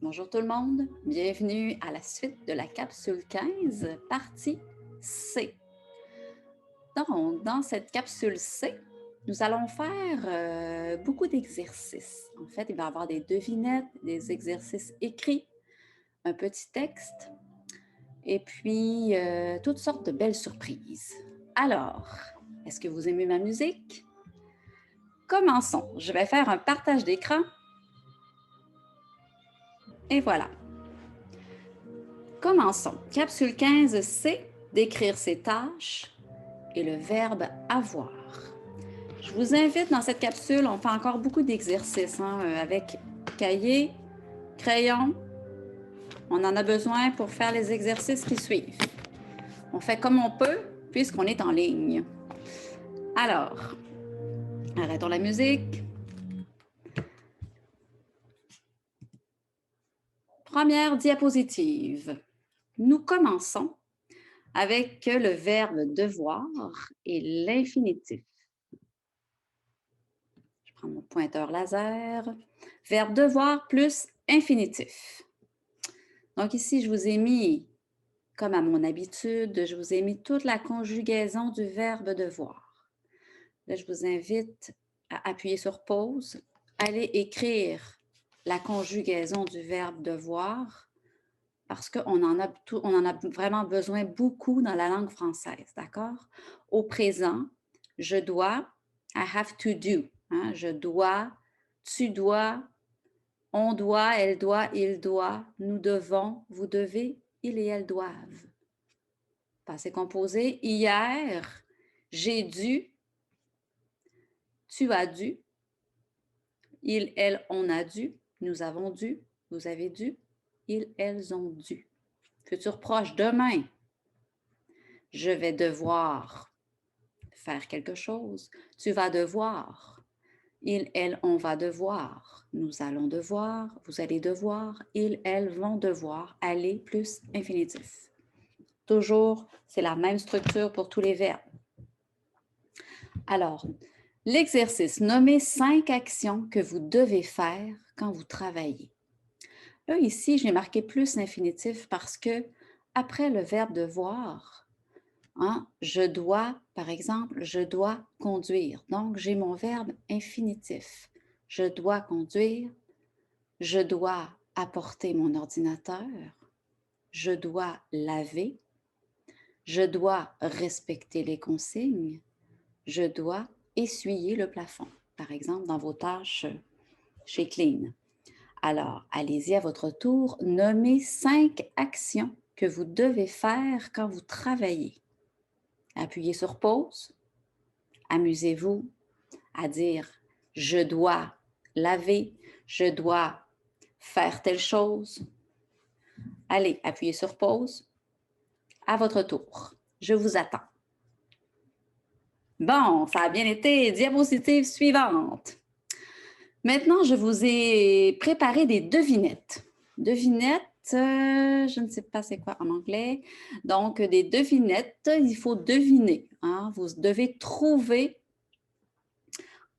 Bonjour tout le monde, bienvenue à la suite de la capsule 15, partie C. Donc, dans cette capsule C, nous allons faire beaucoup d'exercices. En fait, il va y avoir des devinettes, des exercices écrits, un petit texte et puis toutes sortes de belles surprises. Alors, est-ce que vous aimez ma musique? Commençons. Je vais faire un partage d'écran et voilà. Commençons. Capsule 15, c'est d'écrire ses tâches et le verbe avoir. Je vous invite dans cette capsule, on fait encore beaucoup d'exercices avec cahier, crayon. On en a besoin pour faire les exercices qui suivent. On fait comme on peut puisqu'on est en ligne. Alors, arrêtons la musique. Première diapositive. Nous commençons avec le verbe devoir et l'infinitif. Je prends mon pointeur laser. Verbe devoir plus infinitif. Donc ici, je vous ai mis, comme à mon habitude, je vous ai mis toute la conjugaison du verbe devoir. Là, je vous invite à appuyer sur pause, aller écrire la conjugaison du verbe devoir parce qu'on en a vraiment besoin beaucoup dans la langue française, d'accord? Au présent, je dois, I have to do, je dois, tu dois, on doit, elle doit, il doit, nous devons, vous devez, il et elle doivent. Passé composé, hier, j'ai dû, tu as dû, il, elle, on a dû, nous avons dû, vous avez dû, ils, elles ont dû. Futur proche, demain, je vais devoir faire quelque chose. Tu vas devoir. Il, elle, on va devoir. Nous allons devoir. Vous allez devoir. Ils, elles vont devoir. Aller plus infinitif. Toujours, c'est la même structure pour tous les verbes. Alors, l'exercice, nommez 5 actions que vous devez faire quand vous travaillez. Là, ici, j'ai marqué plus infinitif parce que après le verbe devoir, je dois, par exemple, je dois conduire. Donc, j'ai mon verbe infinitif. Je dois conduire, je dois apporter mon ordinateur, je dois laver, je dois respecter les consignes, je dois essuyer le plafond, par exemple, dans vos tâches chez Clean. Alors, allez-y à votre tour, nommez 5 actions que vous devez faire quand vous travaillez. Appuyez sur pause, amusez-vous à dire « je dois laver »,« je dois faire telle chose ». Allez, appuyez sur pause, à votre tour. Je vous attends. Bon, ça a bien été. Diapositive suivante. Maintenant, je vous ai préparé des devinettes. Devinettes, je ne sais pas c'est quoi en anglais. Donc, des devinettes, il faut deviner. Vous devez trouver,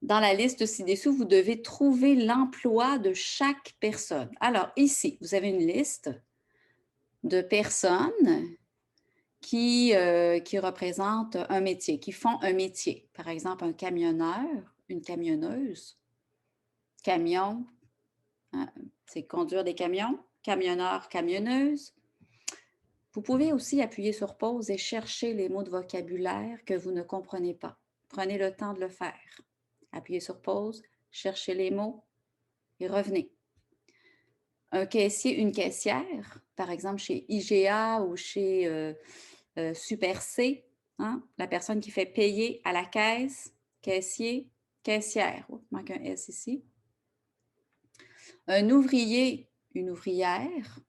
dans la liste ci-dessous, vous devez trouver l'emploi de chaque personne. Alors, ici, vous avez une liste de personnes qui représentent un métier, qui font un métier. Par exemple, un camionneur, une camionneuse, camion, c'est conduire des camions, camionneur, camionneuse. Vous pouvez aussi appuyer sur pause et chercher les mots de vocabulaire que vous ne comprenez pas. Prenez le temps de le faire. Appuyez sur pause, cherchez les mots et revenez. Un caissier, une caissière, par exemple chez IGA ou chez Super C, la personne qui fait payer à la caisse, caissier, caissière. Oh, il manque un S ici. Un ouvrier, une ouvrière,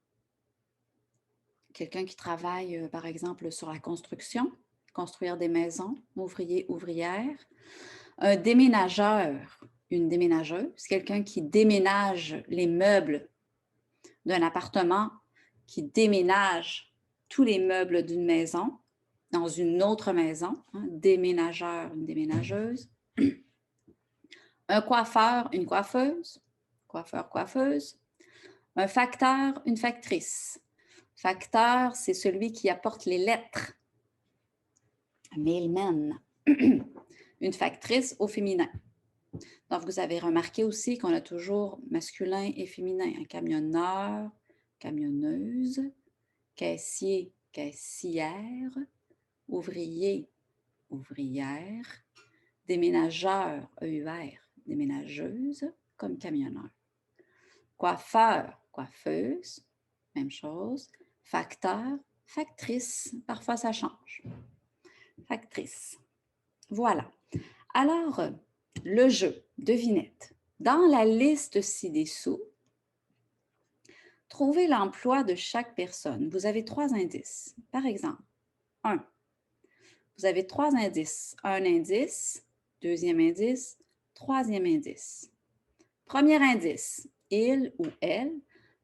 quelqu'un qui travaille, par exemple, sur la construction, construire des maisons, ouvrier, ouvrière. Un déménageur, une déménageuse, quelqu'un qui déménage les meubles d'un appartement, qui déménage tous les meubles d'une maison dans une autre maison. Déménageur, une déménageuse. Un coiffeur, une coiffeuse. Coiffeur, coiffeuse. Un facteur, une factrice. Facteur, c'est celui qui apporte les lettres. Mailman. Une factrice au féminin. Donc, vous avez remarqué aussi qu'on a toujours masculin et féminin. Un camionneur, camionneuse, caissier, caissière, ouvrier, ouvrière, déménageur, EUR, déménageuse, comme camionneur. Coiffeur, coiffeuse, même chose. Facteur, factrice, parfois ça change. Factrice. Voilà. Alors, le jeu, devinette. Dans la liste ci-dessous, trouvez l'emploi de chaque personne. Vous avez 3 indices. Par exemple, 1. Vous avez 3 indices. Un indice, deuxième indice, troisième indice. Premier indice, il ou elle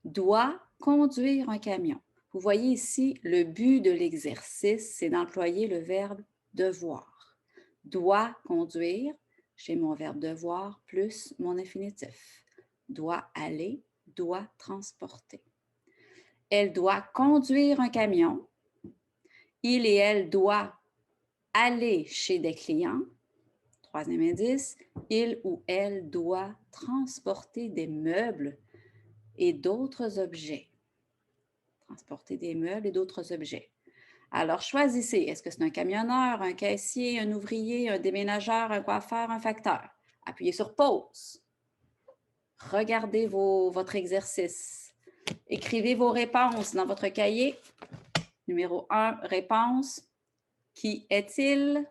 doit conduire un camion. Vous voyez ici, le but de l'exercice, c'est d'employer le verbe devoir. Doit conduire, j'ai mon verbe devoir plus mon infinitif. Doit aller, doit transporter. Elle doit conduire un camion. Il et elle doivent aller chez des clients. Troisième indice, il ou elle doit transporter des meubles et d'autres objets. Transporter des meubles et d'autres objets. Alors, choisissez. Est-ce que c'est un camionneur, un caissier, un ouvrier, un déménageur, un coiffeur, un facteur? Appuyez sur pause. Regardez votre exercice. Écrivez vos réponses dans votre cahier. Numéro 1, réponse. Qui est-il?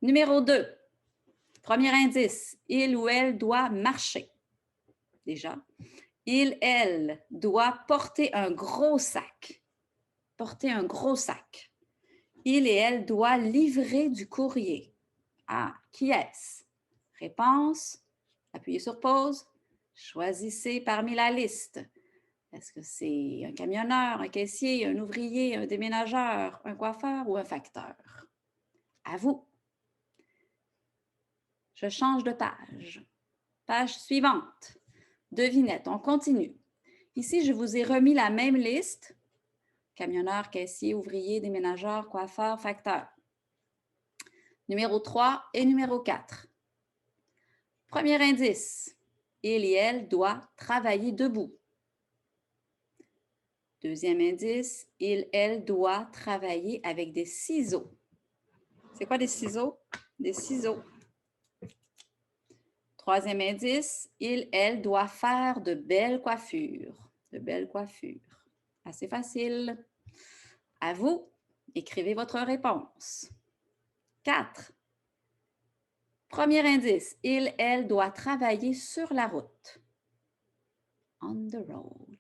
Numéro 2, premier indice. Il ou elle doit marcher. Déjà. Il, elle doit porter un gros sac. Porter un gros sac. Il et elle doit livrer du courrier. Ah, qui est-ce? Réponse. Appuyez sur pause. Choisissez parmi la liste. Est-ce que c'est un camionneur, un caissier, un ouvrier, un déménageur, un coiffeur ou un facteur? À vous. Je change de page. Page suivante. Devinette, on continue. Ici, je vous ai remis la même liste. Camionneur, caissier, ouvrier, déménageur, coiffeur, facteur. Numéro 3 et numéro 4. Premier indice. Il et elle doit travailler debout. Deuxième indice. Il, elle doit travailler avec des ciseaux. C'est quoi des ciseaux? Des ciseaux. Troisième indice. Il, elle doit faire de belles coiffures. De belles coiffures. Assez facile. À vous, écrivez votre réponse. 4. Premier indice, il, elle doit travailler sur la route. On the road.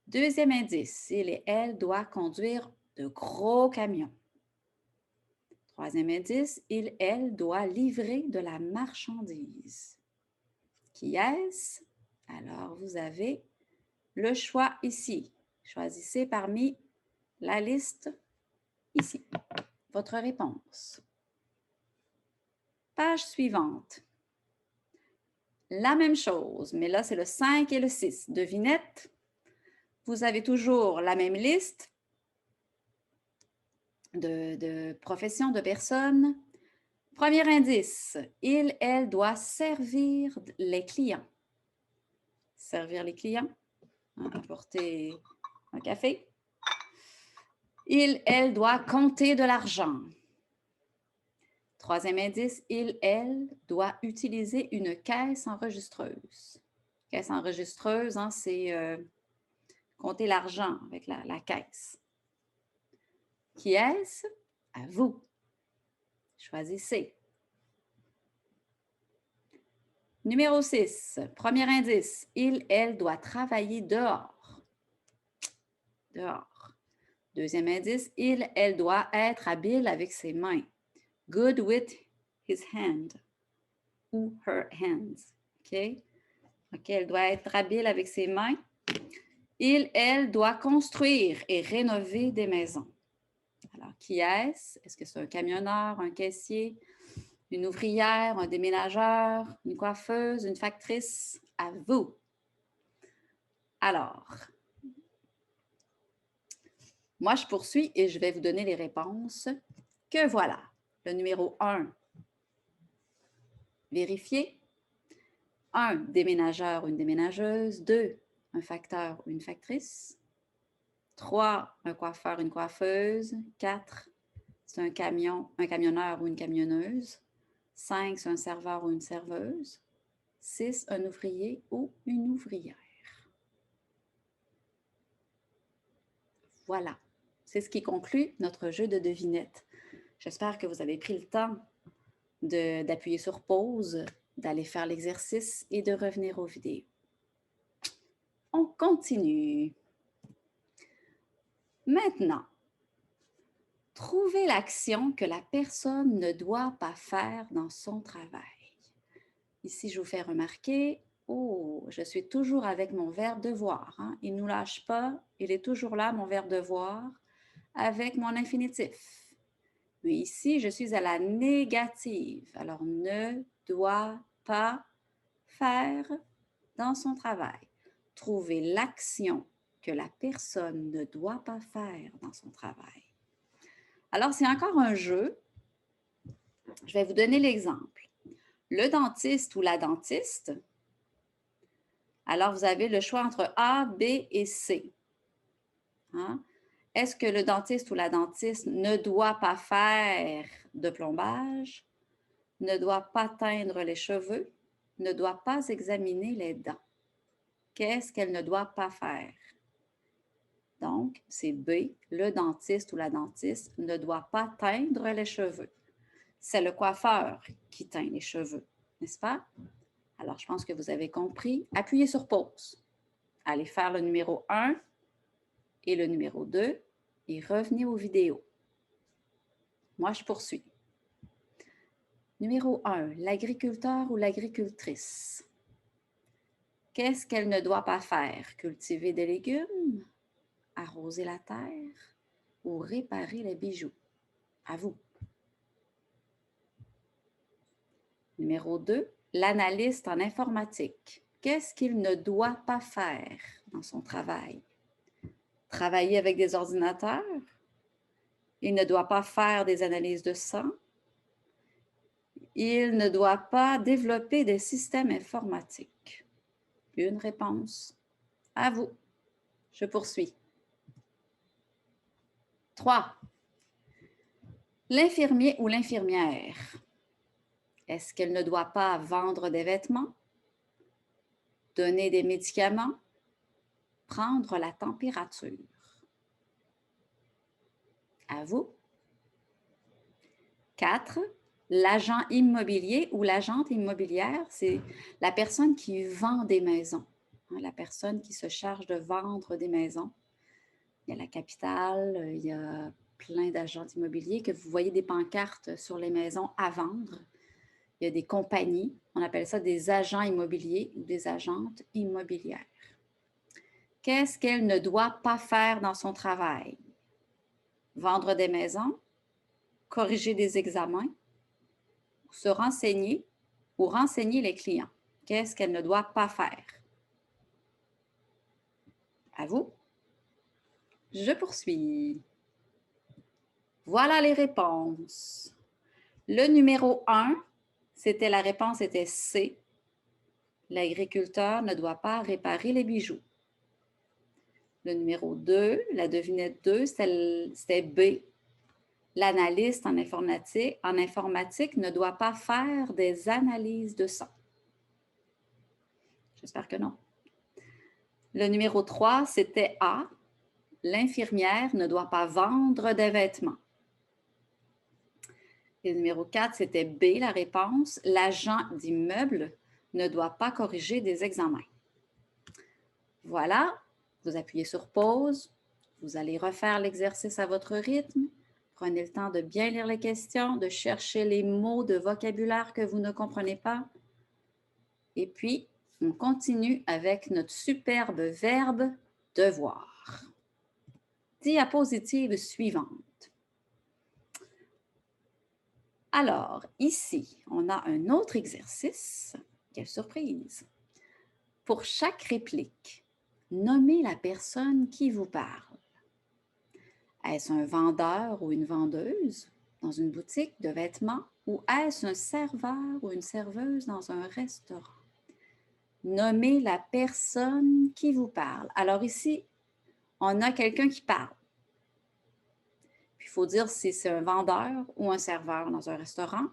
Deuxième indice, il et elle doit conduire de gros camions. Troisième indice, il, elle doit livrer de la marchandise. Qui est-ce? Alors, vous avez le choix ici. Choisissez parmi la liste ici. Votre réponse. Page suivante. La même chose, mais là, c'est le 5 et le 6. Devinette. Vous avez toujours la même liste de professions, de personnes. Premier indice, il, elle doit servir les clients. Servir les clients. Apporter un café. Il, elle doit compter de l'argent. Troisième indice, il, elle doit utiliser une caisse enregistreuse. Caisse enregistreuse, hein, c'est compter l'argent avec la caisse. Qui est-ce? À vous. Choisissez. Numéro 6, premier indice. Il, elle doit travailler dehors. Dehors. Deuxième indice. Il, elle doit être habile avec ses mains. Good with his hand. Ou her hands. OK? OK, elle doit être habile avec ses mains. Il, elle doit construire et rénover des maisons. Alors, qui est-ce? Est-ce que c'est un camionneur, un caissier, une ouvrière, un déménageur, une coiffeuse, une factrice? À vous. Alors, moi, je poursuis et je vais vous donner les réponses que voilà. Le numéro 1, vérifier. 1, déménageur ou une déménageuse. 2, un facteur ou une factrice. 3, un coiffeur, une coiffeuse. 4, c'est un camion, un camionneur ou une camionneuse. 5, c'est un serveur ou une serveuse. 6, un ouvrier ou une ouvrière. Voilà, c'est ce qui conclut notre jeu de devinette. J'espère que vous avez pris le temps d'appuyer sur pause, d'aller faire l'exercice et de revenir aux vidéos. On continue. Maintenant, trouvez l'action que la personne ne doit pas faire dans son travail. Ici, je vous fais remarquer, oh, je suis toujours avec mon verbe devoir. Hein? Il ne nous lâche pas, il est toujours là, mon verbe devoir, avec mon infinitif. Mais ici, je suis à la négative. Alors, ne doit pas faire dans son travail. Trouver l'action que la personne ne doit pas faire dans son travail. Alors, c'est encore un jeu. Je vais vous donner l'exemple. Le dentiste ou la dentiste. Alors, vous avez le choix entre A, B et C. Hein? Est-ce que le dentiste ou la dentiste ne doit pas faire de plombage, ne doit pas teindre les cheveux, ne doit pas examiner les dents? Qu'est-ce qu'elle ne doit pas faire? Donc, c'est B, le dentiste ou la dentiste ne doit pas teindre les cheveux. C'est le coiffeur qui teint les cheveux, n'est-ce pas? Alors, je pense que vous avez compris. Appuyez sur pause. Allez faire le numéro 1 et le numéro 2 et revenez aux vidéos. Moi, je poursuis. Numéro 1, l'agriculteur ou l'agricultrice. Qu'est-ce qu'elle ne doit pas faire? Cultiver des légumes, arroser la terre ou réparer les bijoux? À vous. Numéro 2, l'analyste en informatique. Qu'est-ce qu'il ne doit pas faire dans son travail? Travailler avec des ordinateurs? Il ne doit pas faire des analyses de sang? Il ne doit pas développer des systèmes informatiques? Une réponse. À vous. Je poursuis. 3. L'infirmier ou l'infirmière. Est-ce qu'elle ne doit pas vendre des vêtements, donner des médicaments, prendre la température? À vous. 4. L'agent immobilier ou l'agente immobilière, c'est la personne qui vend des maisons, hein, la personne qui se charge de vendre des maisons. Il y a la capitale, il y a plein d'agents immobiliers que vous voyez des pancartes sur les maisons à vendre. Il y a des compagnies, on appelle ça des agents immobiliers ou des agentes immobilières. Qu'est-ce qu'elle ne doit pas faire dans son travail? Vendre des maisons, corriger des examens, se renseigner ou renseigner les clients. Qu'est-ce qu'elle ne doit pas faire? À vous. Je poursuis. Voilà les réponses. Le numéro 1, la réponse était C. L'agriculteur ne doit pas réparer les bijoux. Le numéro 2, la devinette 2, c'était B. L'analyste en informatique ne doit pas faire des analyses de sang. J'espère que non. Le numéro 3, c'était A. L'infirmière ne doit pas vendre des vêtements. Et le numéro 4, c'était B, la réponse. L'agent d'immeuble ne doit pas corriger des examens. Voilà, vous appuyez sur pause. Vous allez refaire l'exercice à votre rythme. Prenez le temps de bien lire les questions, de chercher les mots de vocabulaire que vous ne comprenez pas. Et puis, on continue avec notre superbe verbe « devoir ». Diapositive suivante. Alors, ici, on a un autre exercice. Quelle surprise! Pour chaque réplique, Nommez la personne qui vous parle. Est-ce un vendeur ou une vendeuse dans une boutique de vêtements ou est-ce un serveur ou une serveuse dans un restaurant? Nommez la personne qui vous parle. Alors ici, on a quelqu'un qui parle. Puis il faut dire si c'est un vendeur ou un serveur dans un restaurant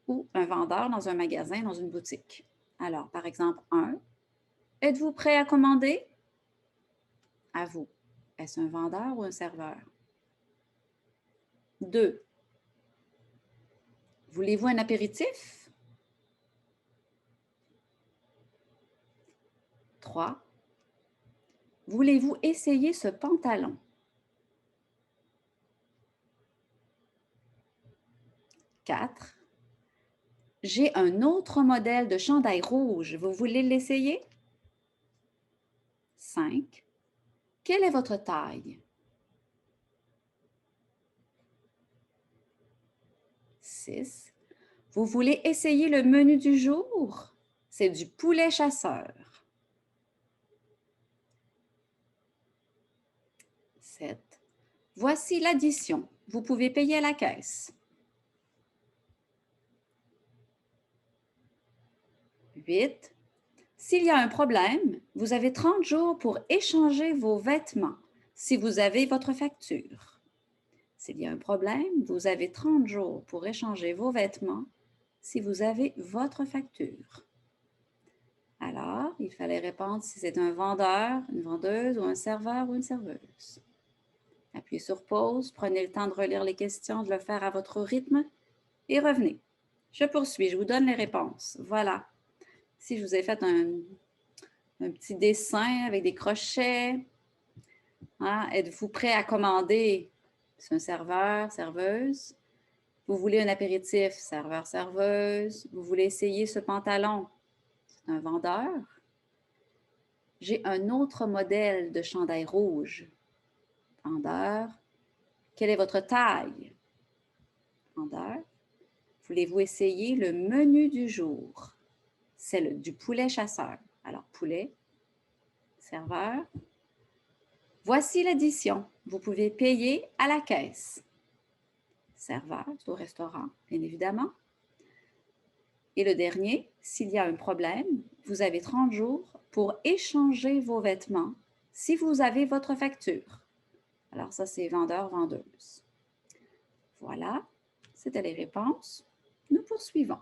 ou un vendeur dans un magasin, dans une boutique. Alors, par exemple, 1, êtes-vous prêt à commander? À vous. Est-ce un vendeur ou un serveur? 2, voulez-vous un apéritif? 3, voulez-vous essayer ce pantalon? 4, j'ai un autre modèle de chandail rouge. Vous voulez l'essayer? 5, quelle est votre taille? 6, vous voulez essayer le menu du jour? C'est du poulet chasseur. 7, voici l'addition. Vous pouvez payer à la caisse. 8, s'il y a un problème, vous avez 30 jours pour échanger vos vêtements si vous avez votre facture. S'il y a un problème, vous avez 30 jours pour échanger vos vêtements si vous avez votre facture. Alors, il fallait répondre si c'est un vendeur, une vendeuse ou un serveur ou une serveuse. Appuyez sur pause, prenez le temps de relire les questions, de le faire à votre rythme et revenez. Je poursuis, je vous donne les réponses. Voilà. Si je vous ai fait un petit dessin avec des crochets, hein, êtes-vous prêt à commander? C'est un serveur, serveuse. Vous voulez un apéritif, serveur, serveuse. Vous voulez essayer ce pantalon? C'est un vendeur. J'ai un autre modèle de chandail rouge. Vendeur. Quelle est votre taille? Vendeur. Voulez-vous essayer le menu du jour? C'est du poulet chasseur. Alors, poulet, serveur. Voici l'addition. Vous pouvez payer à la caisse. Serveur, c'est au restaurant, bien évidemment. Et le dernier, s'il y a un problème, vous avez 30 jours pour échanger vos vêtements si vous avez votre facture. Alors ça, c'est vendeur, vendeuse. Voilà, c'était les réponses. Nous poursuivons.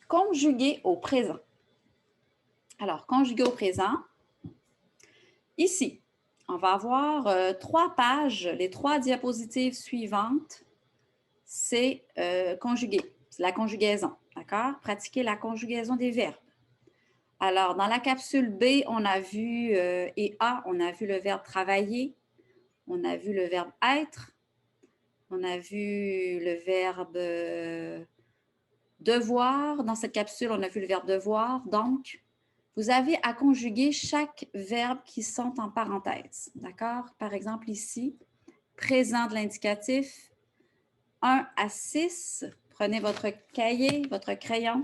Conjuguer au présent. Alors, conjuguer au présent. Ici, on va avoir 3 pages. Les 3 diapositives suivantes, c'est conjuguer, c'est la conjugaison, d'accord? Pratiquer la conjugaison des verbes. Alors, dans la capsule B, on a vu, et A, on a vu le verbe travailler, on a vu le verbe être, on a vu le verbe devoir. Dans cette capsule, on a vu le verbe devoir. Donc, vous avez à conjuguer chaque verbe qui sont en parenthèse, d'accord? Par exemple, ici, présent de l'indicatif, 1 à 6. Prenez votre cahier, votre crayon,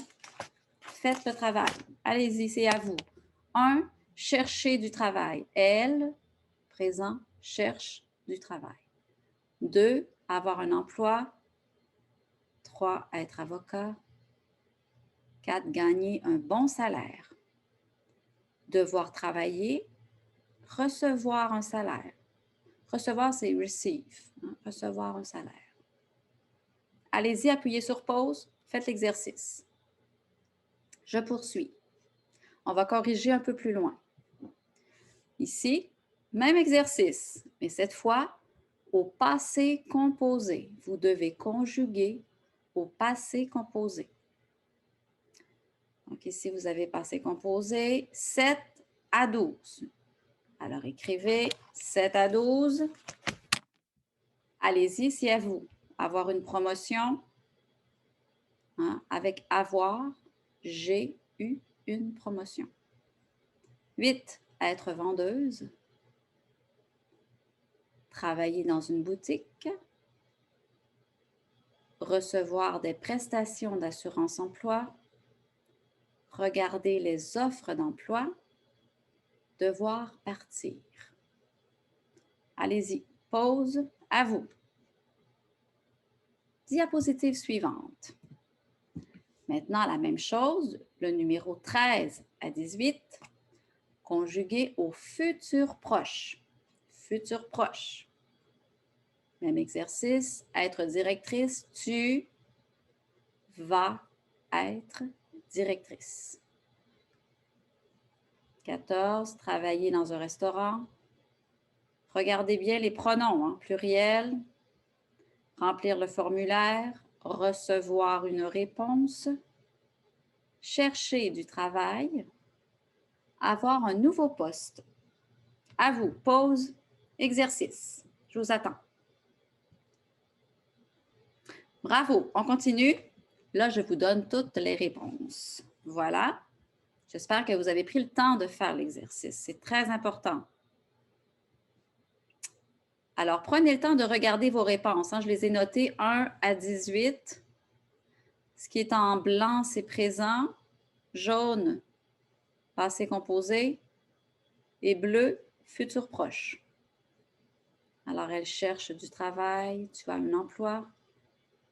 faites le travail. Allez-y, c'est à vous. 1, chercher du travail. Elle, présent, cherche du travail. 2, avoir un emploi. 3, être avocat. 4, gagner un bon salaire. Devoir travailler. Recevoir un salaire. Recevoir, c'est receive. Hein? Recevoir un salaire. Allez-y, appuyez sur pause. Faites l'exercice. Je poursuis. On va corriger un peu plus loin. Ici, même exercice, mais cette fois, au passé composé. Vous devez conjuguer au passé composé. Donc ici, vous avez passé composé 7 à 12. Alors, écrivez 7 à 12. Allez-y, c'est à vous. Avoir une promotion, hein, avec avoir, j'ai eu une promotion. 8, être vendeuse. Travailler dans une boutique. Recevoir des prestations d'assurance emploi. regarder les offres d'emploi, devoir partir. Allez-y, pause, à vous. Diapositive suivante. Maintenant, la même chose, le numéro 13 à 18, conjugué au futur proche. Futur proche. Même exercice, être directrice, tu vas être directrice. 14, travailler dans un restaurant. Regardez bien les pronoms, hein, pluriel. Remplir le formulaire, recevoir une réponse, chercher du travail, avoir un nouveau poste. À vous, pause, exercice. Je vous attends. Bravo, on continue. Là, je vous donne toutes les réponses. Voilà. J'espère que vous avez pris le temps de faire l'exercice. C'est très important. Alors, prenez le temps de regarder vos réponses. Je les ai notées 1 à 18. Ce qui est en blanc, c'est présent. Jaune, passé composé. Et bleu, futur proche. Alors, elle cherche du travail. Tu as un emploi.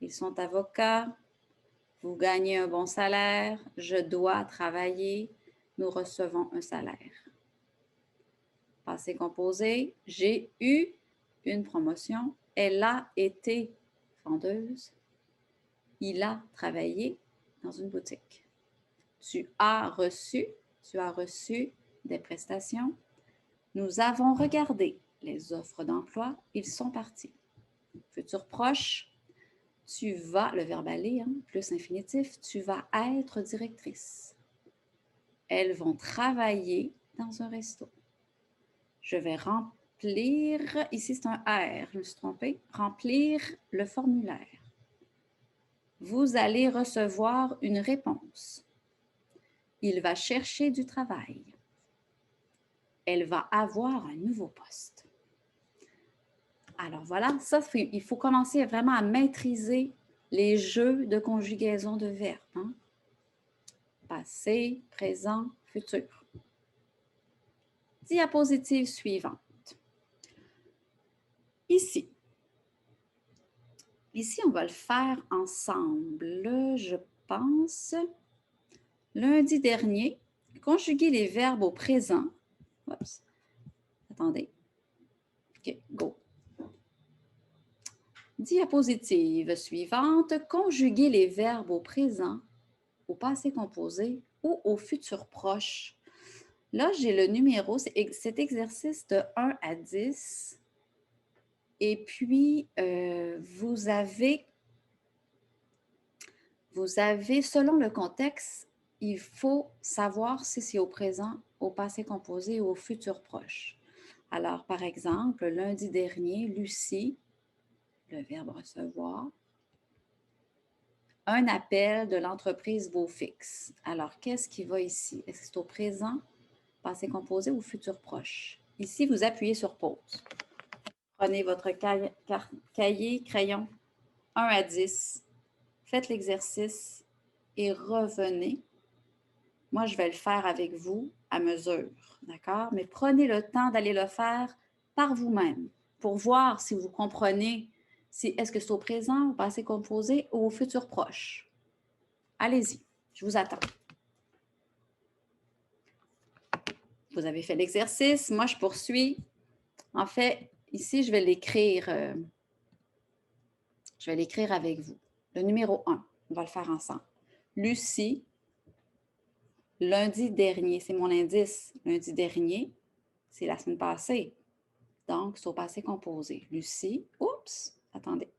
Ils sont avocats. Vous gagnez un bon salaire. Je dois travailler. Nous recevons un salaire. Passé composé. J'ai eu une promotion. Elle a été vendeuse. Il a travaillé dans une boutique. Tu as reçu des prestations. Nous avons regardé les offres d'emploi. Ils sont partis. Futur proche. Tu vas, le verbe aller, plus infinitif, tu vas être directrice. Elles vont travailler dans un resto. Je vais remplir, ici c'est un R, je me suis trompée, remplir le formulaire. Vous allez recevoir une réponse. Il va chercher du travail. Elle va avoir un nouveau poste. Alors voilà, ça, il faut commencer vraiment à maîtriser les jeux de conjugaison de verbes. Passé, présent, futur. Diapositive suivante. Ici, on va le faire ensemble, je pense. Lundi dernier, conjuguer les verbes au présent. Oups. Attendez. OK, go. Diapositive suivante, conjuguer les verbes au présent, au passé composé ou au futur proche. Là, j'ai le numéro, cet exercice de 1 à 10. Et puis, vous avez, selon le contexte, il faut savoir si c'est au présent, au passé composé ou au futur proche. Alors, par exemple, lundi dernier, Lucie, le verbe recevoir, un appel de l'entreprise Beaufix. Alors, qu'est-ce qui va ici? Est-ce que c'est au présent, passé composé ou futur proche? Ici, vous appuyez sur pause. Prenez votre cahier, crayon, 1 à 10. Faites l'exercice et revenez. Moi, je vais le faire avec vous à mesure, d'accord? Mais prenez le temps d'aller le faire par vous-même pour voir si vous comprenez est-ce que c'est au présent, au passé composé ou au futur proche. Allez-y, je vous attends. Vous avez fait l'exercice, moi je poursuis. En fait, ici, je vais l'écrire avec vous. Le numéro 1, on va le faire ensemble. Lucie, lundi dernier, c'est mon indice. Lundi dernier, c'est la semaine passée. Donc, c'est au passé composé. Lucie, oups, attendez.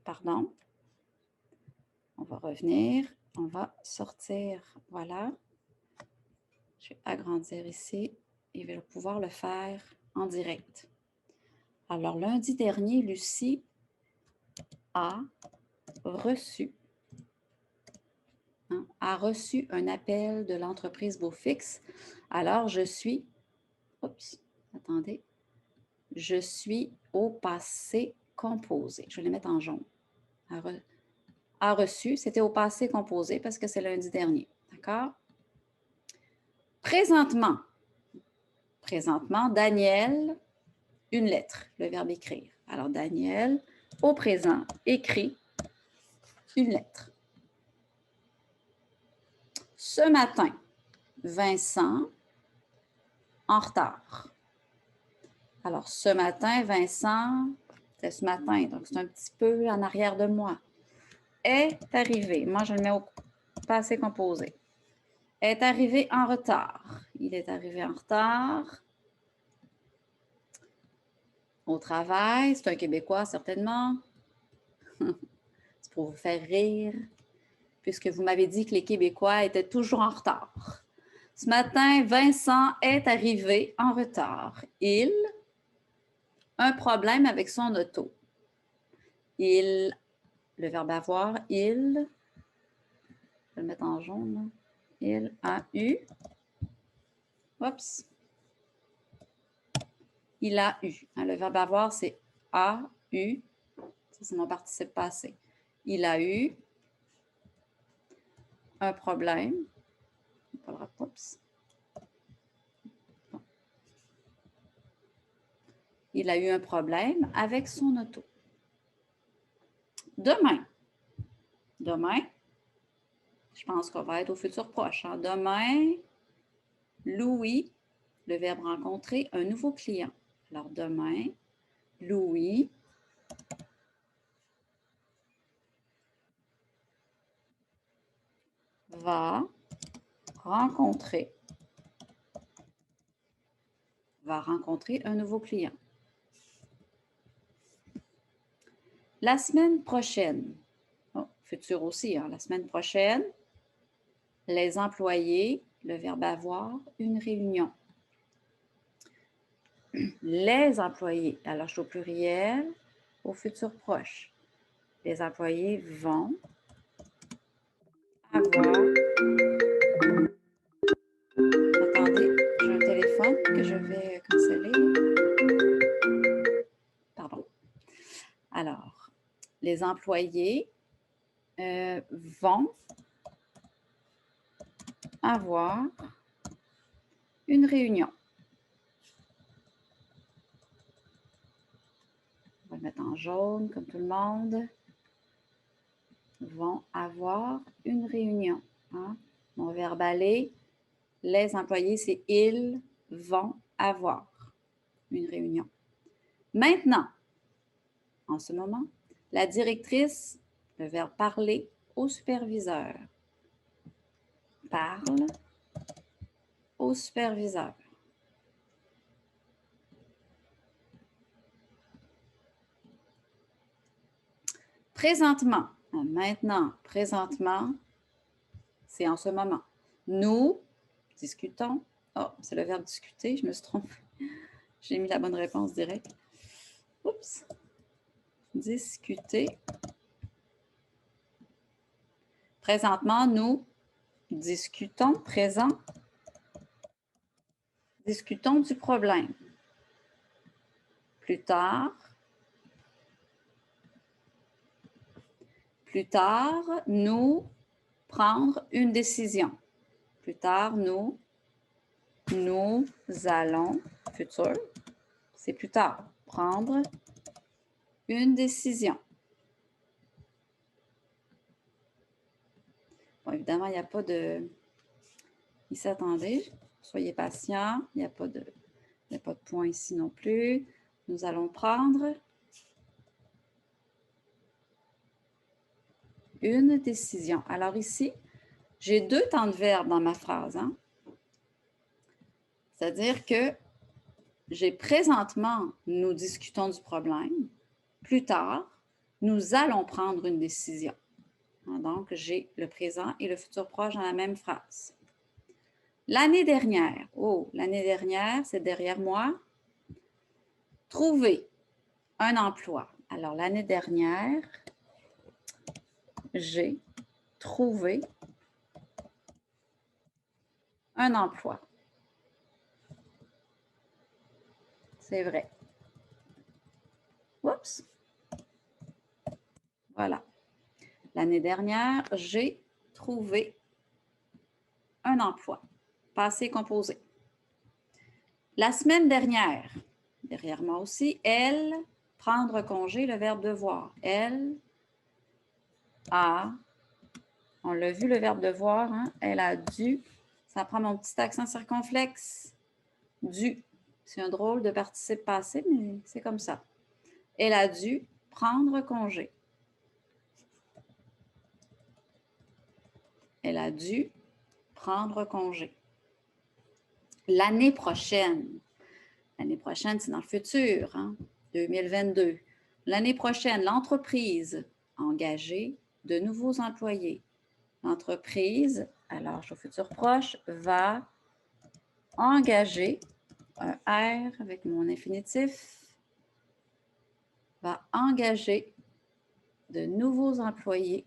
Pardon. On va revenir. On va sortir. Voilà. Je vais agrandir ici et je vais pouvoir le faire en direct. Alors, lundi dernier, Lucie a reçu un appel de l'entreprise Beaufix. Alors, je suis au passé composé. Je vais les mettre en jaune. A reçu, c'était au passé composé parce que c'est lundi dernier. D'accord? Présentement, Daniel, une lettre, le verbe écrire. Alors, Daniel, au présent, écrit une lettre. Ce matin, Vincent, en retard. Alors, ce matin, Vincent, c'est ce matin, donc c'est un petit peu en arrière de moi. Est arrivé. Moi, je le mets au passé composé. Est arrivé en retard. Il est arrivé en retard. Au travail, c'est un Québécois, certainement. C'est pour vous faire rire, puisque vous m'avez dit que les Québécois étaient toujours en retard. Ce matin, Vincent est arrivé en retard. Il a un problème avec son auto. Il, le verbe avoir, il, je vais le mettre en jaune, là. Il a eu, oups, il a eu. Hein, le verbe avoir, c'est a, eu, ça c'est mon participe passé. Il a eu un problème, oups. Il a eu un problème avec son auto. Demain, je pense qu'on va être au futur proche. Hein? Demain, Louis, le verbe rencontrer, un nouveau client. Alors, demain, Louis va rencontrer un nouveau client. La semaine prochaine, futur aussi, hein, la semaine prochaine, les employés, le verbe avoir, une réunion. Les employés, alors je suis au pluriel, au futur proche. Les employés vont avoir... Attendez, j'ai un téléphone que je vais canceller. Pardon. Alors, les employés vont avoir une réunion. On va le mettre en jaune, comme tout le monde. Vont avoir une réunion. Hein? Mon verbe aller, les employés, c'est ils vont avoir une réunion. Maintenant, en ce moment, la directrice, le verbe parler au superviseur. Parle au superviseur. Présentement, maintenant, présentement, c'est en ce moment. Nous discutons. Oh, c'est le verbe discuter, je me suis trompée. J'ai mis la bonne réponse directe. Oups. Discuter. Présentement, nous discutons. Présent. Discutons du problème. Plus tard, nous prendre une décision. Plus tard, nous allons, futur, c'est plus tard, prendre une décision. Bon, évidemment, il n'y a pas de... Ici, attendez, soyez patients, il n'y a pas de point ici non plus. Nous allons prendre une décision. Alors ici, j'ai deux temps de verbe dans ma phrase. Hein? C'est-à-dire que j'ai présentement, nous discutons du problème. Plus tard, nous allons prendre une décision. Donc, j'ai le présent et le futur proche dans la même phrase. L'année dernière, l'année dernière, c'est derrière moi. Trouver un emploi. Alors, l'année dernière, j'ai trouvé un emploi. C'est vrai. Oups. Voilà. L'année dernière, j'ai trouvé un emploi. Passé composé. La semaine dernière, derrière moi aussi, elle, prendre congé, le verbe devoir. Elle a, on l'a vu le verbe devoir, hein? Elle a dû, ça prend mon petit accent circonflexe, dû. C'est un drôle de participe passé, mais c'est comme ça. Elle a dû prendre congé. Elle a dû prendre congé. L'année prochaine, c'est dans le futur, hein? 2022. L'année prochaine, l'entreprise a engagé de nouveaux employés. L'entreprise, alors au futur proche, va engager, un R avec mon infinitif, va engager de nouveaux employés.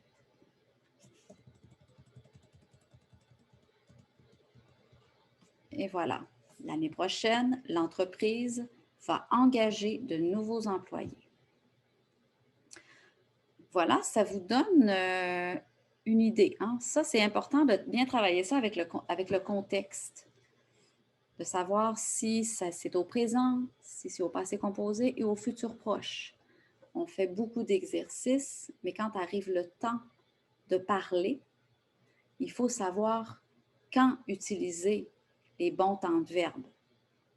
Et voilà, l'année prochaine, l'entreprise va engager de nouveaux employés. Voilà, ça vous donne une idée. Hein? Ça, c'est important de bien travailler ça avec le contexte, de savoir si c'est au présent, si c'est au passé composé et au futur proche. On fait beaucoup d'exercices, mais quand arrive le temps de parler, il faut savoir quand utiliser les bons temps de verbe.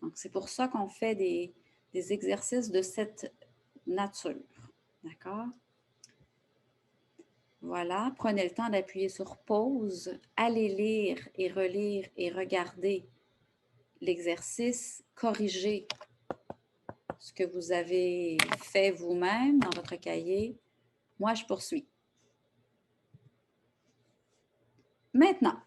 Donc, c'est pour ça qu'on fait des exercices de cette nature. D'accord? Voilà, prenez le temps d'appuyer sur pause, allez lire et relire et regarder l'exercice, corrigez ce que vous avez fait vous-même dans votre cahier. Moi, je poursuis. Maintenant,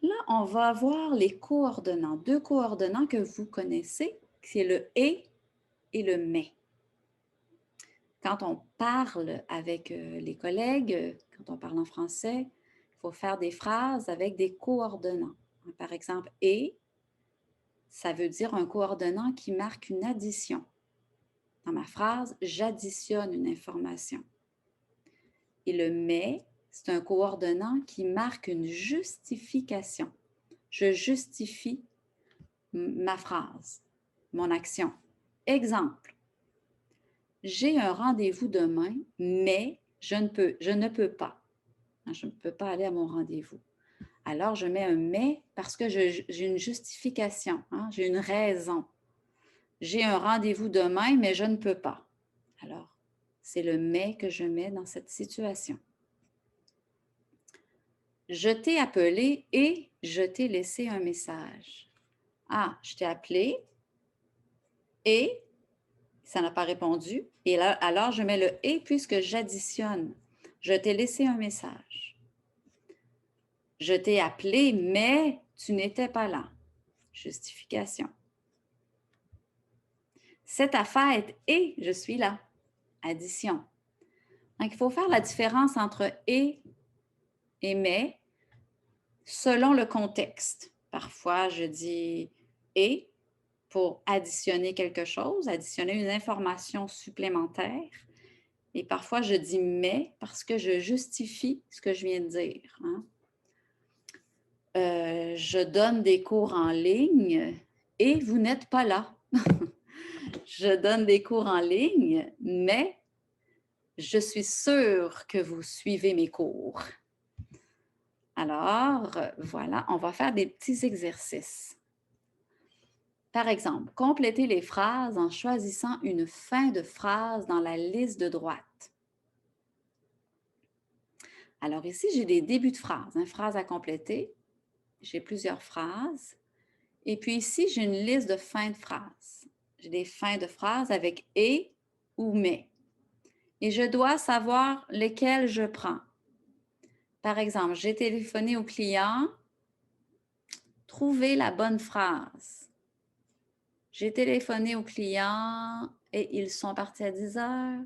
là, on va voir les coordonnants. Deux coordonnants que vous connaissez, c'est le « et » et le « mais ». Quand on parle avec les collègues, quand on parle en français, il faut faire des phrases avec des coordonnants. Par exemple, « et », ça veut dire un coordonnant qui marque une addition. Dans ma phrase, j'additionne une information. Et le « mais », c'est un coordonnant qui marque une justification. Je justifie ma phrase, mon action. Exemple, j'ai un rendez-vous demain, mais je ne peux pas. Je ne peux pas aller à mon rendez-vous. Alors, je mets un « mais » parce que j'ai une justification, hein, j'ai une raison. J'ai un rendez-vous demain, mais je ne peux pas. Alors, c'est le « mais » que je mets dans cette situation. Je t'ai appelé et je t'ai laissé un message. Ah, je t'ai appelé et ça n'a pas répondu. Et là, alors, je mets le « et » puisque j'additionne. Je t'ai laissé un message. Je t'ai appelé, mais tu n'étais pas là. Justification. C'est ta fête et je suis là. Addition. Donc, il faut faire la différence entre « et » et « mais » selon le contexte. Parfois, je dis « et » pour additionner quelque chose, additionner une information supplémentaire. Et parfois, je dis « mais » parce que je justifie ce que je viens de dire. Hein? Je donne des cours en ligne et vous n'êtes pas là. Je donne des cours en ligne, mais je suis sûre que vous suivez mes cours. Alors, voilà, on va faire des petits exercices. Par exemple, complétez les phrases en choisissant une fin de phrase dans la liste de droite. Alors ici, j'ai des débuts de phrases, une phrase à compléter. J'ai plusieurs phrases. Et puis ici, j'ai une liste de fins de phrases. J'ai des fins de phrases avec « et » ou « mais ». Et je dois savoir lesquelles je prends. Par exemple, j'ai téléphoné au client. Trouvez la bonne phrase. J'ai téléphoné au client et ils sont partis à 10 heures,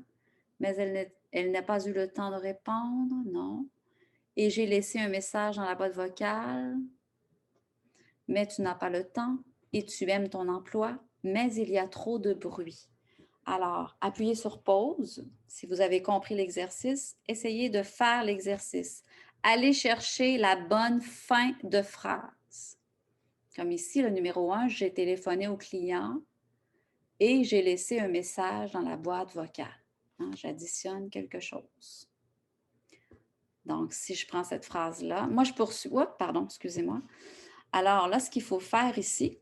mais elle n'a pas eu le temps de répondre, non. Et j'ai laissé un message dans la boîte vocale, mais tu n'as pas le temps et tu aimes ton emploi, mais il y a trop de bruit. Alors, appuyez sur pause. Si vous avez compris l'exercice, essayez de faire l'exercice. aller chercher la bonne fin de phrase. Comme ici, le numéro 1, j'ai téléphoné au client et j'ai laissé un message dans la boîte vocale. Hein, j'additionne quelque chose. Donc, si je prends cette phrase-là, moi, je poursuis. Oups, pardon, excusez-moi. Alors là, ce qu'il faut faire ici,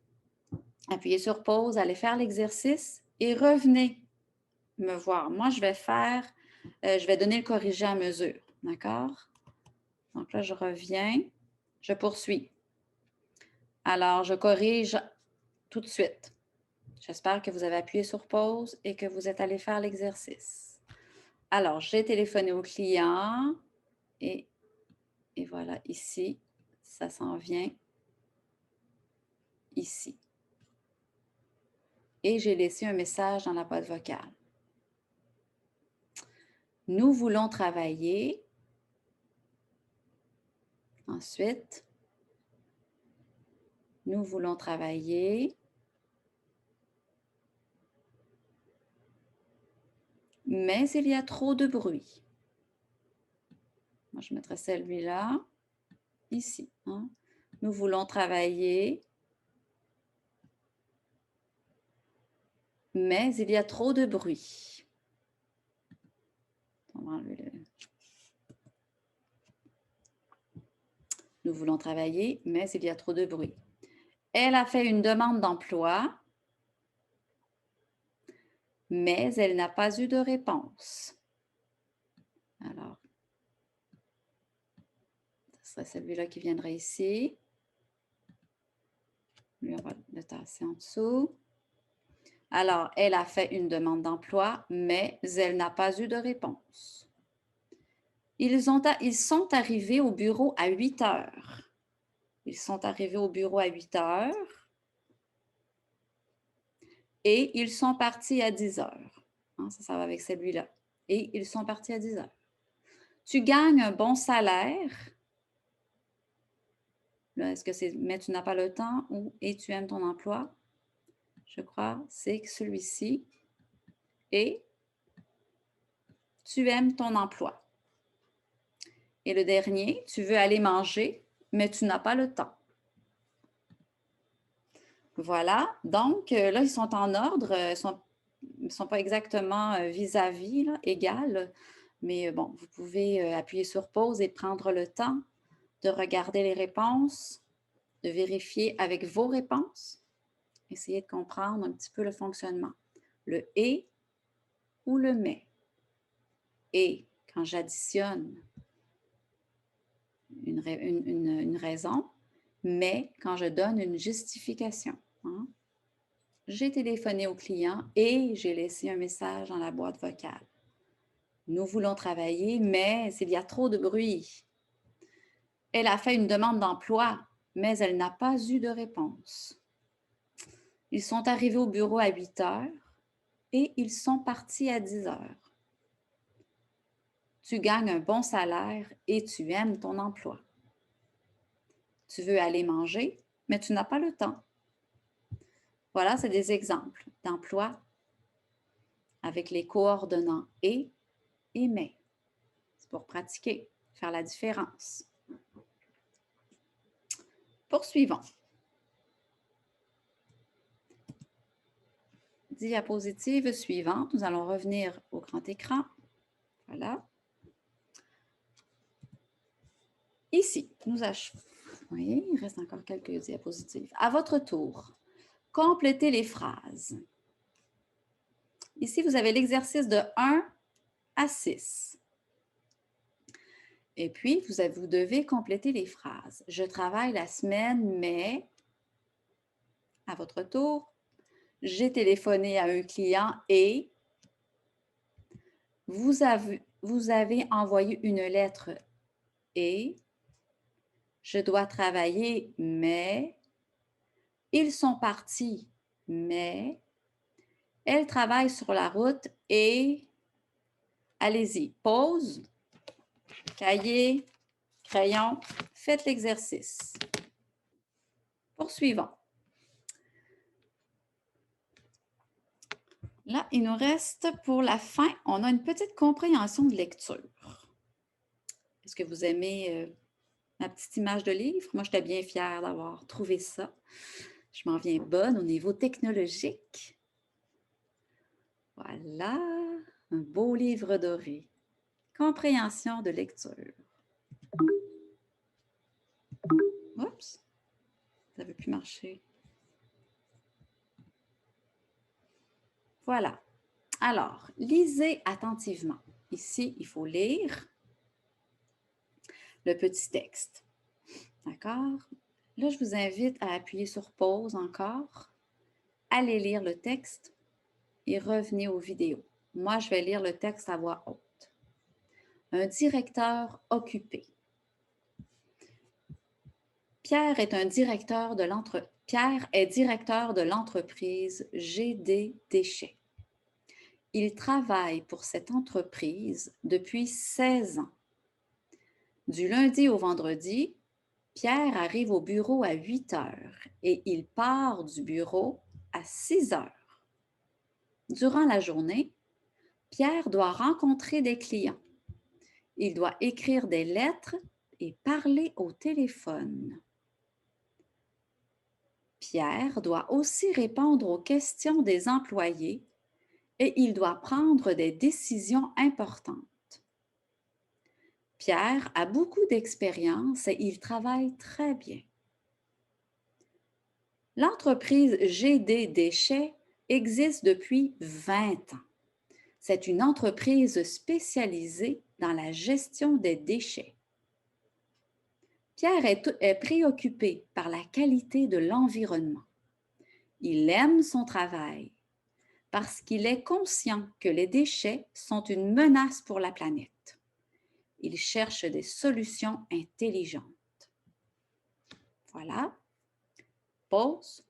appuyez sur pause, allez faire l'exercice et revenez me voir. Moi, je vais donner le corrigé à mesure. D'accord? Donc là, je reviens, je poursuis. Alors, je corrige tout de suite. J'espère que vous avez appuyé sur pause et que vous êtes allé faire l'exercice. Alors, j'ai téléphoné au client et voilà, ici, ça s'en vient ici. Et j'ai laissé un message dans la boîte vocale. Nous voulons travailler. Ensuite, nous voulons travailler. Mais il y a trop de bruit. Moi, je mettrai celui-là ici. Hein. Nous voulons travailler. Mais il y a trop de bruit. On va enlever le... Nous voulons travailler, mais il y a trop de bruit. Elle a fait une demande d'emploi, mais elle n'a pas eu de réponse. Alors, ce serait celui-là qui viendrait ici. Lui, on va le tasser en dessous. Alors, elle a fait une demande d'emploi, mais elle n'a pas eu de réponse. Ils sont arrivés au bureau à 8 heures. Ils sont arrivés au bureau à 8 heures et ils sont partis à 10 heures. Hein, ça va avec celui-là. Et ils sont partis à 10 heures. Tu gagnes un bon salaire. Est-ce que c'est « mais tu n'as pas le temps » ou « et tu aimes ton emploi » ? Je crois c'est celui-ci. Et tu aimes ton emploi. Et le dernier, tu veux aller manger, mais tu n'as pas le temps. Voilà. Donc, là, ils sont en ordre. Ils ne sont pas exactement vis-à-vis, égales. Mais bon, vous pouvez appuyer sur pause et prendre le temps de regarder les réponses, de vérifier avec vos réponses. Essayez de comprendre un petit peu le fonctionnement. Le « et » ou le « mais ». Et quand j'additionne une raison, mais quand je donne une justification. Hein? J'ai téléphoné au client et j'ai laissé un message dans la boîte vocale. Nous voulons travailler, mais il y a trop de bruit. Elle a fait une demande d'emploi, mais elle n'a pas eu de réponse. Ils sont arrivés au bureau à 8 heures et ils sont partis à 10 heures. Tu gagnes un bon salaire et tu aimes ton emploi. Tu veux aller manger, mais tu n'as pas le temps. Voilà, c'est des exemples d'emploi avec les coordonnants « et » et « mais ». C'est pour pratiquer, faire la différence. Poursuivons. Diapositive suivante. Nous allons revenir au grand écran. Voilà. Ici, nous achevons. Oui, il reste encore quelques diapositives. À votre tour, complétez les phrases. Ici, vous avez l'exercice de 1 à 6. Et puis, vous devez compléter les phrases. Je travaille la semaine, mais... À votre tour, j'ai téléphoné à un client et... Vous avez envoyé une lettre et... Je dois travailler, mais... Ils sont partis, mais... Elle travaille sur la route et... Allez-y, pause, cahier, crayon, faites l'exercice. Poursuivons. Là, il nous reste pour la fin, on a une petite compréhension de lecture. Est-ce que vous aimez ma petite image de livre? Moi, j'étais bien fière d'avoir trouvé ça. Je m'en viens bonne au niveau technologique. Voilà, un beau livre doré. Compréhension de lecture. Oups, ça ne veut plus marcher. Voilà. Alors, lisez attentivement. Ici, il faut lire le petit texte. D'accord? Là, je vous invite à appuyer sur pause encore. Allez lire le texte et revenez aux vidéos. Moi, je vais lire le texte à voix haute. Un directeur occupé. Pierre est directeur de l'entreprise GD Déchets. Il travaille pour cette entreprise depuis 16 ans. Du lundi au vendredi, Pierre arrive au bureau à 8 heures et il part du bureau à 6 heures. Durant la journée, Pierre doit rencontrer des clients. Il doit écrire des lettres et parler au téléphone. Pierre doit aussi répondre aux questions des employés et il doit prendre des décisions importantes. Pierre a beaucoup d'expérience et il travaille très bien. L'entreprise GD Déchets existe depuis 20 ans. C'est une entreprise spécialisée dans la gestion des déchets. Pierre est préoccupé par la qualité de l'environnement. Il aime son travail parce qu'il est conscient que les déchets sont une menace pour la planète. Il cherche des solutions intelligentes. Voilà. Pause.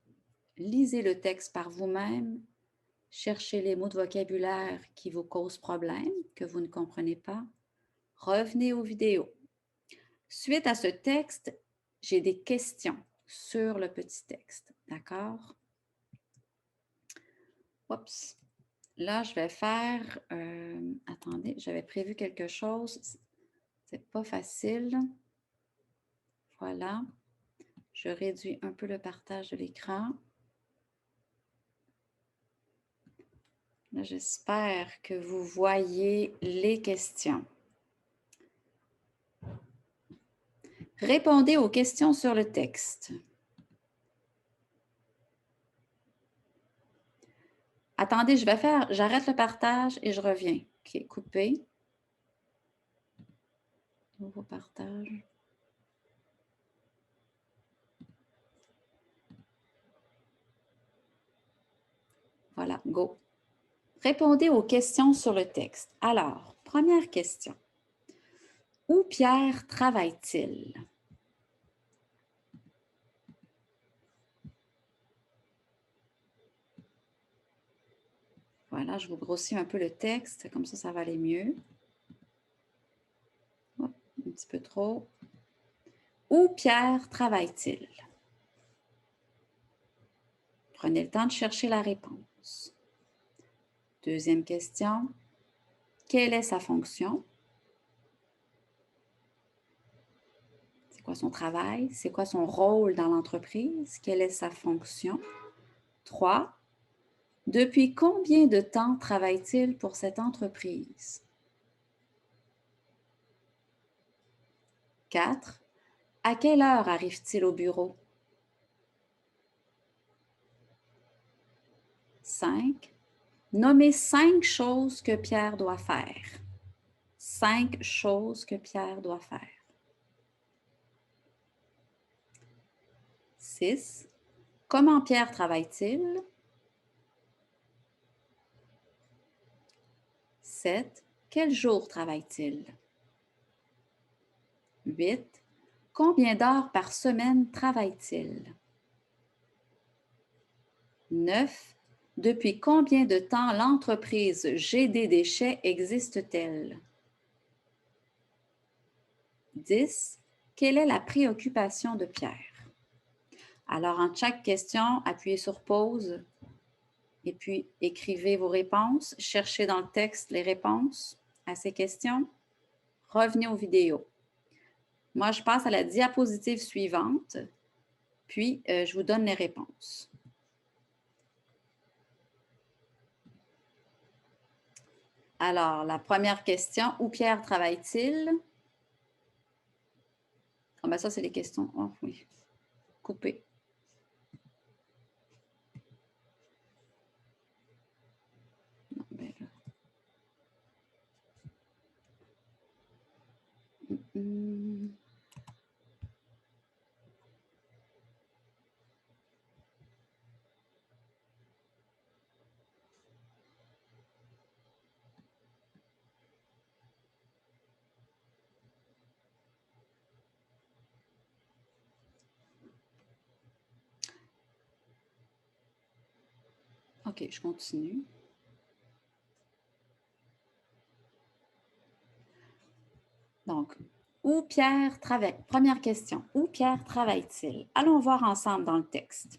Lisez le texte par vous-même. Cherchez les mots de vocabulaire qui vous causent problème, que vous ne comprenez pas. Revenez aux vidéos. Suite à ce texte, j'ai des questions sur le petit texte. D'accord? Oups. Là, je vais faire... attendez, j'avais prévu quelque chose. C'est pas facile. Voilà. Je réduis un peu le partage de l'écran. J'espère que vous voyez les questions. Répondez aux questions sur le texte. Attendez, j'arrête le partage et je reviens. OK, couper. Nouveau partage. Voilà, go. Répondez aux questions sur le texte. Alors, première question. Où Pierre travaille-t-il? Voilà, je vous grossis un peu le texte, comme ça va aller mieux. Oh, un petit peu trop. Où Pierre travaille-t-il? Prenez le temps de chercher la réponse. Deuxième question. Quelle est sa fonction? C'est quoi son travail? C'est quoi son rôle dans l'entreprise? Quelle est sa fonction? 3. Depuis combien de temps travaille-t-il pour cette entreprise? 4. À quelle heure arrive-t-il au bureau? 5. Nommez 5 choses que Pierre doit faire. 5 choses que Pierre doit faire. 6. Comment Pierre travaille-t-il? 7. Quel jour travaille-t-il? 8. Combien d'heures par semaine travaille-t-il? 9. Depuis combien de temps l'entreprise GD Déchets existe-t-elle? 10. Quelle est la préoccupation de Pierre? Alors, en chaque question, appuyez sur pause et puis écrivez vos réponses. Cherchez dans le texte les réponses à ces questions. Revenez aux vidéos. Moi, je passe à la diapositive suivante, puis je vous donne les réponses. Alors, la première question, où Pierre travaille-t-il? Ah ben ça, c'est les questions. Oh oui, coupé. Non, ben là. OK, je continue. Donc, où Pierre travaille? Première question, où Pierre travaille-t-il? Allons voir ensemble dans le texte.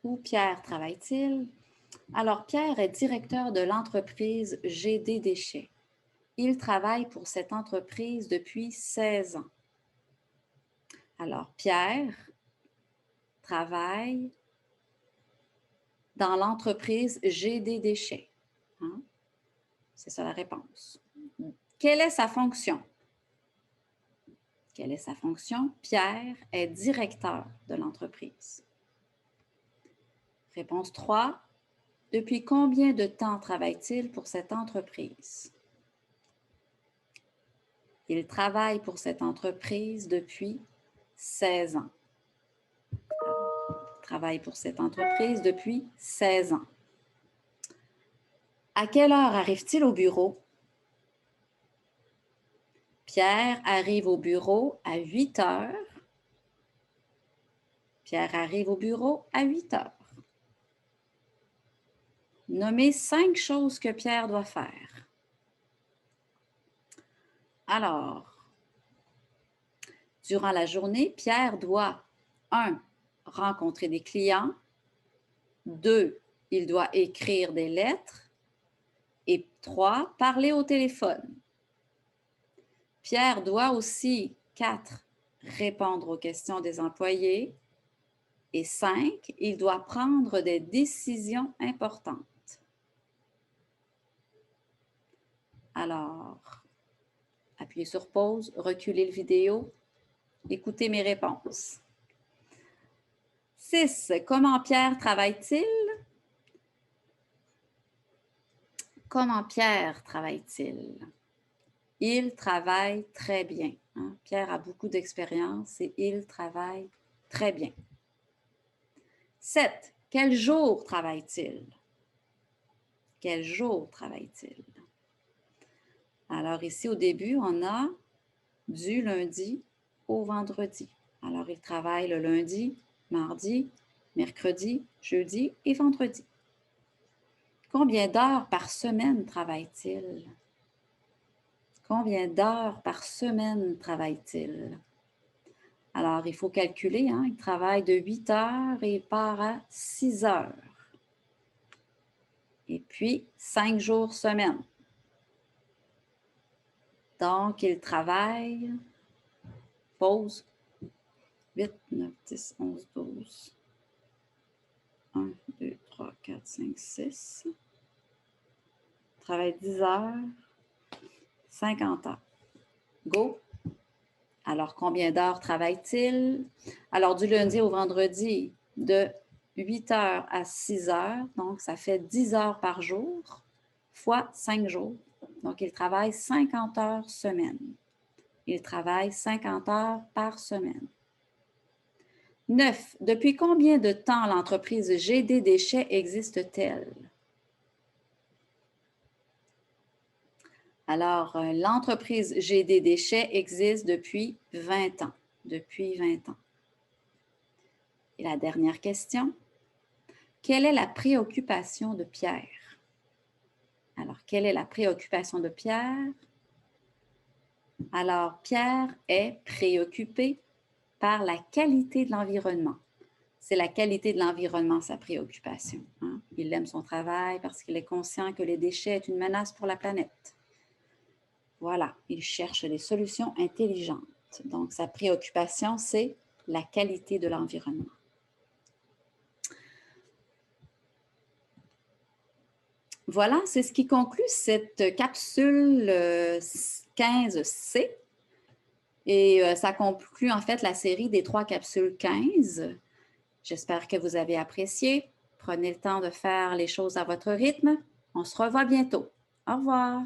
Où Pierre travaille-t-il? Alors, Pierre est directeur de l'entreprise GD Déchets. Il travaille pour cette entreprise depuis 16 ans. Alors, Pierre travaille dans l'entreprise GD Déchets. Hein? C'est ça la réponse. Quelle est sa fonction? Quelle est sa fonction? Pierre est directeur de l'entreprise. Réponse 3. Depuis combien de temps travaille-t-il pour cette entreprise? Il travaille pour cette entreprise depuis 16 ans. Il travaille pour cette entreprise depuis 16 ans. À quelle heure arrive-t-il au bureau? Pierre arrive au bureau à 8 heures. Pierre arrive au bureau à 8 heures. Nommez 5 choses que Pierre doit faire. Alors, durant la journée, Pierre doit 1. Rencontrer des clients. 2. Il doit écrire des lettres. Et 3. Parler au téléphone. Pierre doit aussi 4. Répondre aux questions des employés. Et 5. Il doit prendre des décisions importantes. Alors, appuyez sur pause, reculez le vidéo, écoutez mes réponses. 6. Comment Pierre travaille-t-il? Comment Pierre travaille-t-il? Il travaille très bien. Hein? Pierre a beaucoup d'expérience et il travaille très bien. 7. Quel jour travaille-t-il? Quel jour travaille-t-il? Alors ici, au début, on a du lundi au vendredi. Alors, il travaille le lundi, mardi, mercredi, jeudi et vendredi. Combien d'heures par semaine travaille-t-il? Combien d'heures par semaine travaille-t-il? Alors, il faut calculer, hein? Il travaille de 8 heures et il part à 6 heures. Et puis, 5 jours semaine. Donc, il travaille, pause, 8, 9, 10, 11, 12. 1, 2, 3, 4, 5, 6. Travaille 10 heures, 50 heures. Go! Alors, combien d'heures travaille-t-il? Alors, du lundi au vendredi, de 8 heures à 6 heures. Donc, ça fait 10 heures par jour, fois 5 jours. Donc, il travaille 50 heures semaine. Il travaille 50 heures par semaine. 9. Depuis combien de temps l'entreprise GD Déchets existe-t-elle? Alors, l'entreprise GD Déchets existe depuis 20 ans. Depuis 20 ans. Et la dernière question. Quelle est la préoccupation de Pierre? Alors, quelle est la préoccupation de Pierre? Alors, Pierre est préoccupé par la qualité de l'environnement. C'est la qualité de l'environnement, sa préoccupation. Hein? Il aime son travail parce qu'il est conscient que les déchets sont une menace pour la planète. Voilà, il cherche des solutions intelligentes. Donc, sa préoccupation, c'est la qualité de l'environnement. Voilà, c'est ce qui conclut cette capsule 15C. Et ça conclut en fait la série des 3 capsules 15. J'espère que vous avez apprécié. Prenez le temps de faire les choses à votre rythme. On se revoit bientôt. Au revoir.